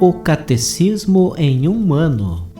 O Catecismo em um ano.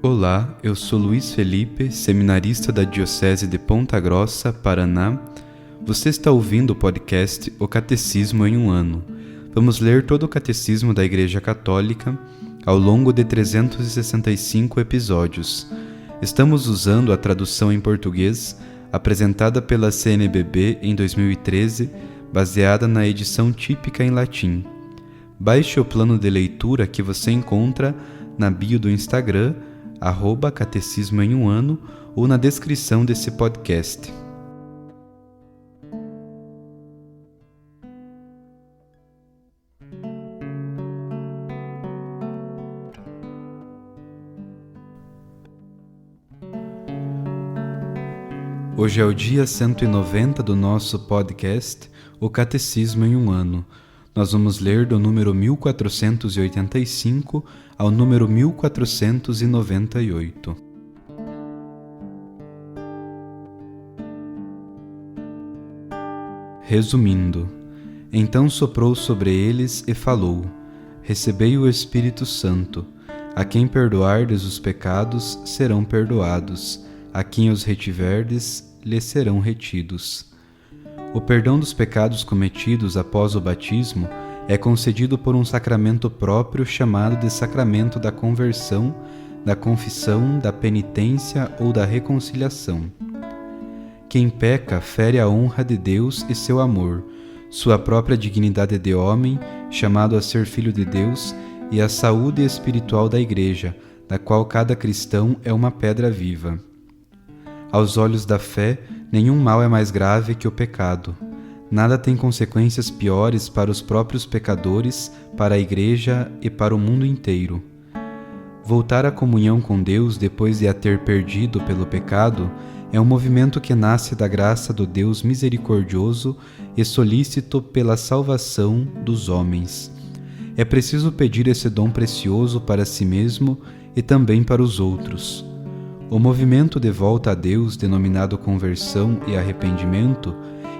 Olá, eu sou Luiz Felipe, seminarista da Diocese de Ponta Grossa, Paraná. Você está ouvindo o podcast O Catecismo em um ano. Vamos ler todo o Catecismo da Igreja Católica ao longo de 365 episódios. Estamos usando a tradução em português apresentada pela CNBB em 2013, baseada na edição típica em latim. Baixe o plano de leitura que você encontra na bio do Instagram, @catecismo em um ano, ou na descrição desse podcast. Hoje é o dia 190 do nosso podcast, O Catecismo em um ano. Nós vamos ler do número 1485 ao número 1498. Resumindo, então soprou sobre eles e falou: Recebei o Espírito Santo. A quem perdoardes os pecados, serão perdoados. A quem os retiverdes, lhes serão retidos. O perdão dos pecados cometidos após o batismo é concedido por um sacramento próprio chamado de sacramento da conversão, da confissão, da penitência ou da reconciliação. Quem peca fere a honra de Deus e seu amor, sua própria dignidade de homem, chamado a ser filho de Deus, e a saúde espiritual da Igreja, da qual cada cristão é uma pedra viva. Aos olhos da fé, nenhum mal é mais grave que o pecado. Nada tem consequências piores para os próprios pecadores, para a Igreja e para o mundo inteiro. Voltar à comunhão com Deus depois de a ter perdido pelo pecado é um movimento que nasce da graça do Deus misericordioso e solícito pela salvação dos homens. É preciso pedir esse dom precioso para si mesmo e também para os outros. O movimento de volta a Deus, denominado conversão e arrependimento,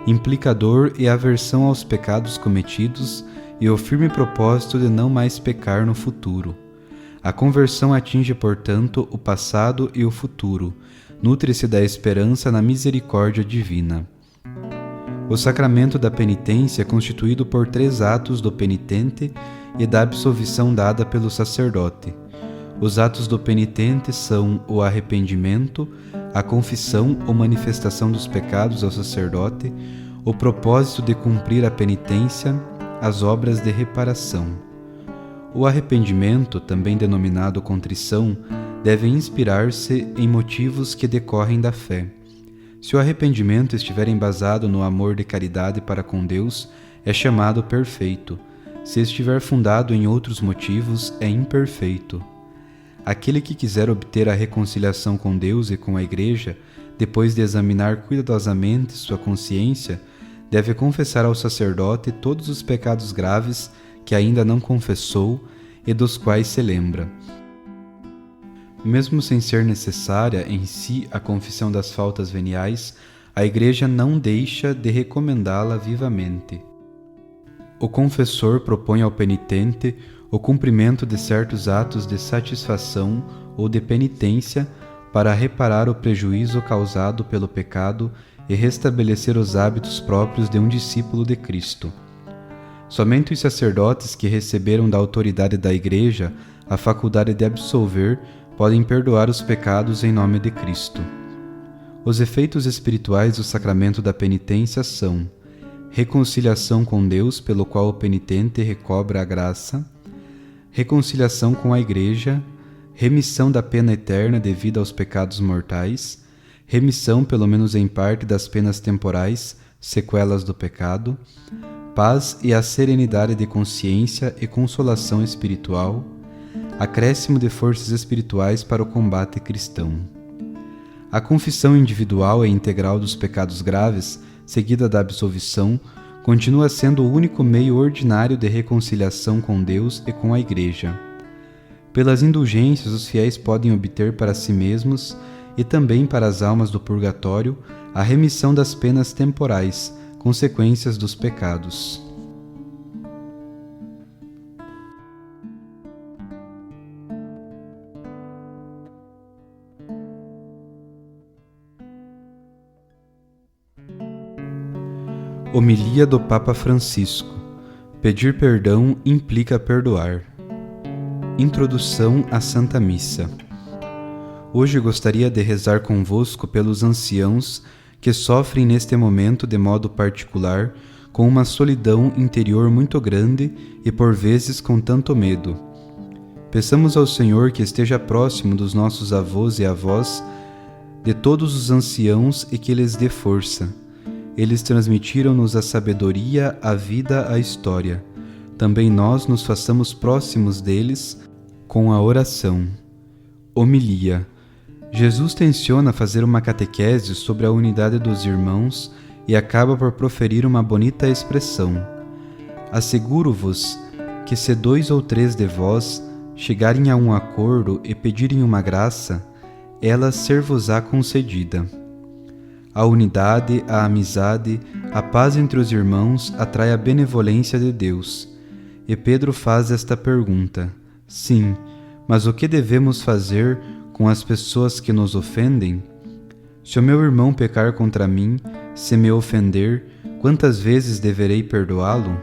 implica dor e aversão aos pecados cometidos e o firme propósito de não mais pecar no futuro. A conversão atinge, portanto, o passado e o futuro, nutre-se da esperança na misericórdia divina. O sacramento da penitência é constituído por 3 atos do penitente e da absolvição dada pelo sacerdote. Os atos do penitente são o arrependimento, a confissão ou manifestação dos pecados ao sacerdote, o propósito de cumprir a penitência, as obras de reparação. O arrependimento, também denominado contrição, deve inspirar-se em motivos que decorrem da fé. Se o arrependimento estiver embasado no amor de caridade para com Deus, é chamado perfeito. Se estiver fundado em outros motivos, é imperfeito. Aquele que quiser obter a reconciliação com Deus e com a Igreja, depois de examinar cuidadosamente sua consciência, deve confessar ao sacerdote todos os pecados graves que ainda não confessou e dos quais se lembra. Mesmo sem ser necessária em si a confissão das faltas veniais, a Igreja não deixa de recomendá-la vivamente. O confessor propõe ao penitente o cumprimento de certos atos de satisfação ou de penitência para reparar o prejuízo causado pelo pecado e restabelecer os hábitos próprios de um discípulo de Cristo. Somente os sacerdotes que receberam da autoridade da Igreja a faculdade de absolver podem perdoar os pecados em nome de Cristo. Os efeitos espirituais do sacramento da penitência são: reconciliação com Deus, pelo qual o penitente recobra a graça; reconciliação com a Igreja; remissão da pena eterna devida aos pecados mortais; remissão, pelo menos em parte, das penas temporais, sequelas do pecado; paz e a serenidade de consciência e consolação espiritual; acréscimo de forças espirituais para o combate cristão. A confissão individual e integral dos pecados graves, seguida da absolvição, continua sendo o único meio ordinário de reconciliação com Deus e com a Igreja. Pelas indulgências, os fiéis podem obter para si mesmos e também para as almas do purgatório a remissão das penas temporais, consequências dos pecados. Homilia do Papa Francisco. Pedir perdão implica perdoar. Introdução à Santa Missa. Hoje gostaria de rezar convosco pelos anciãos que sofrem neste momento de modo particular com uma solidão interior muito grande e por vezes com tanto medo. Peçamos ao Senhor que esteja próximo dos nossos avós e avós, de todos os anciãos, e que lhes dê força. Eles transmitiram-nos a sabedoria, a vida, a história. Também nós nos façamos próximos deles com a oração. Homilia. Jesus tenciona fazer uma catequese sobre a unidade dos irmãos e acaba por proferir uma bonita expressão. Asseguro-vos que se 2 ou 3 de vós chegarem a um acordo e pedirem uma graça, ela ser-vos-á concedida. A unidade, a amizade, a paz entre os irmãos atrai a benevolência de Deus. E Pedro faz esta pergunta: sim, mas o que devemos fazer com as pessoas que nos ofendem? Se o meu irmão pecar contra mim, se me ofender, quantas vezes deverei perdoá-lo?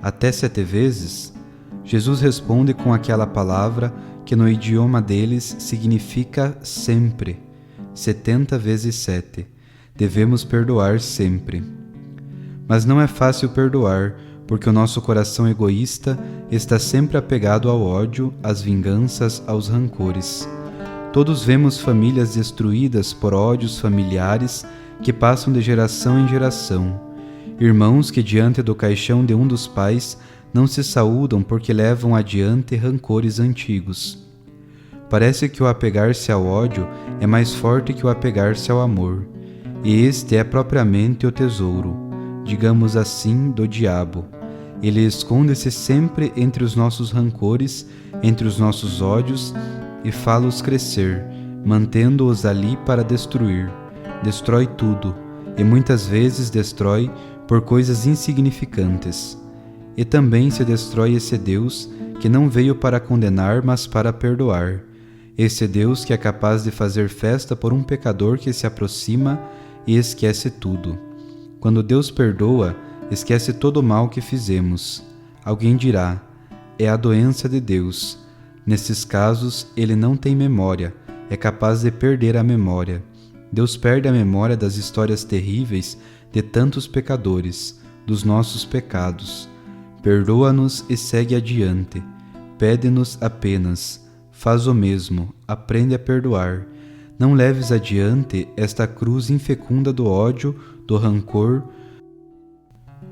Até 7 vezes? Jesus responde com aquela palavra que no idioma deles significa sempre, 70 vezes 7. Devemos perdoar sempre. Mas não é fácil perdoar, porque o nosso coração egoísta está sempre apegado ao ódio, às vinganças, aos rancores. Todos vemos famílias destruídas por ódios familiares que passam de geração em geração. Irmãos que diante do caixão de um dos pais não se saúdam porque levam adiante rancores antigos. Parece que o apegar-se ao ódio é mais forte que o apegar-se ao amor. E este é propriamente o tesouro, digamos assim, do diabo. Ele esconde-se sempre entre os nossos rancores, entre os nossos ódios, e fá-los crescer, mantendo-os ali para destruir. Destrói tudo, e muitas vezes destrói por coisas insignificantes. E também se destrói esse Deus que não veio para condenar, mas para perdoar. Esse Deus que é capaz de fazer festa por um pecador que se aproxima e esquece tudo. Quando Deus perdoa, esquece todo o mal que fizemos. Alguém dirá: é a doença de Deus. Nesses casos, ele não tem memória, é capaz de perder a memória. Deus perde a memória das histórias terríveis de tantos pecadores, dos nossos pecados. Perdoa-nos e segue adiante. Pede-nos apenas: faz o mesmo, aprende a perdoar. Não leves adiante esta cruz infecunda do ódio, do rancor,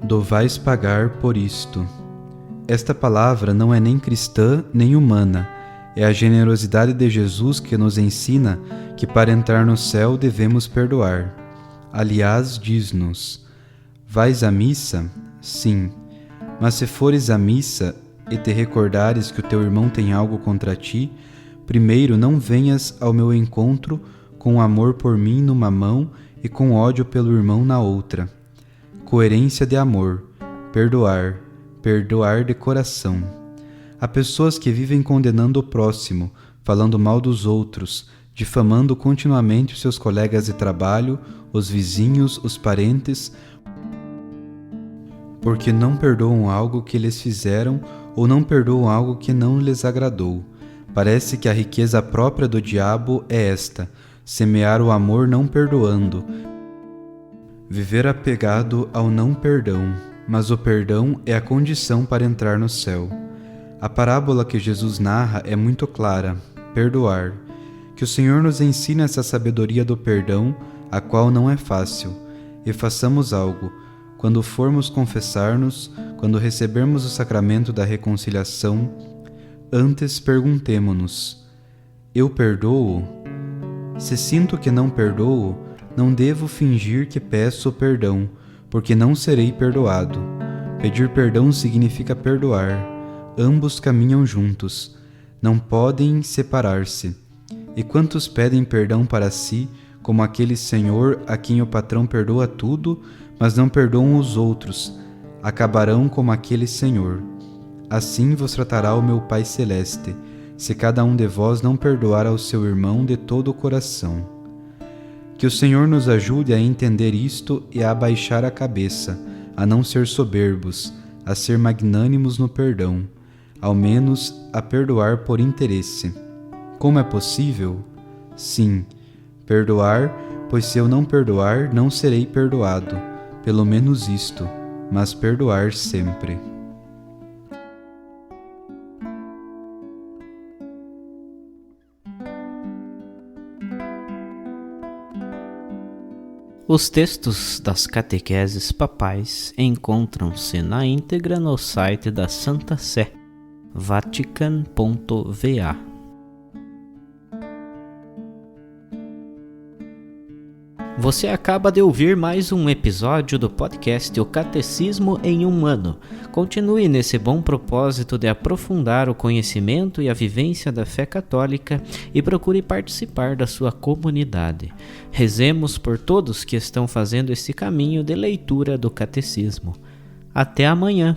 do vais pagar por isto. Esta palavra não é nem cristã nem humana. É a generosidade de Jesus que nos ensina que para entrar no céu devemos perdoar. Aliás, diz-nos: vais à missa? Sim. Mas se fores à missa e te recordares que o teu irmão tem algo contra ti, primeiro não venhas ao meu encontro com amor por mim numa mão e com ódio pelo irmão na outra. Coerência de amor, perdoar, perdoar de coração. Há pessoas que vivem condenando o próximo, falando mal dos outros, difamando continuamente os seus colegas de trabalho, os vizinhos, os parentes, porque não perdoam algo que lhes fizeram ou não perdoam algo que não lhes agradou. Parece que a riqueza própria do diabo é esta: semear o amor não perdoando, viver apegado ao não perdão, mas o perdão é a condição para entrar no céu. A parábola que Jesus narra é muito clara: perdoar. Que o Senhor nos ensine essa sabedoria do perdão, a qual não é fácil, e façamos algo. Quando formos confessar-nos, quando recebermos o sacramento da reconciliação, antes perguntemo-nos: eu perdoo? Se sinto que não perdoo, não devo fingir que peço perdão, porque não serei perdoado. Pedir perdão significa perdoar. Ambos caminham juntos. não podem separar-se. E quantos pedem perdão para si, como aquele senhor a quem o patrão perdoa tudo, mas não perdoam os outros, acabarão como aquele senhor. Assim vos tratará o meu Pai Celeste, se cada um de vós não perdoar ao seu irmão de todo o coração. Que o Senhor nos ajude a entender isto e a abaixar a cabeça, a não ser soberbos, a ser magnânimos no perdão, ao menos a perdoar por interesse. Como é possível? Sim, perdoar, pois se eu não perdoar, não serei perdoado, pelo menos isto, mas perdoar sempre. Os textos das catequeses papais encontram-se na íntegra no site da Santa Sé, vatican.va. Você acaba de ouvir mais um episódio do podcast O Catecismo em um Ano. Continue nesse bom propósito de aprofundar o conhecimento e a vivência da fé católica e procure participar da sua comunidade. Rezemos por todos que estão fazendo esse caminho de leitura do Catecismo. Até amanhã!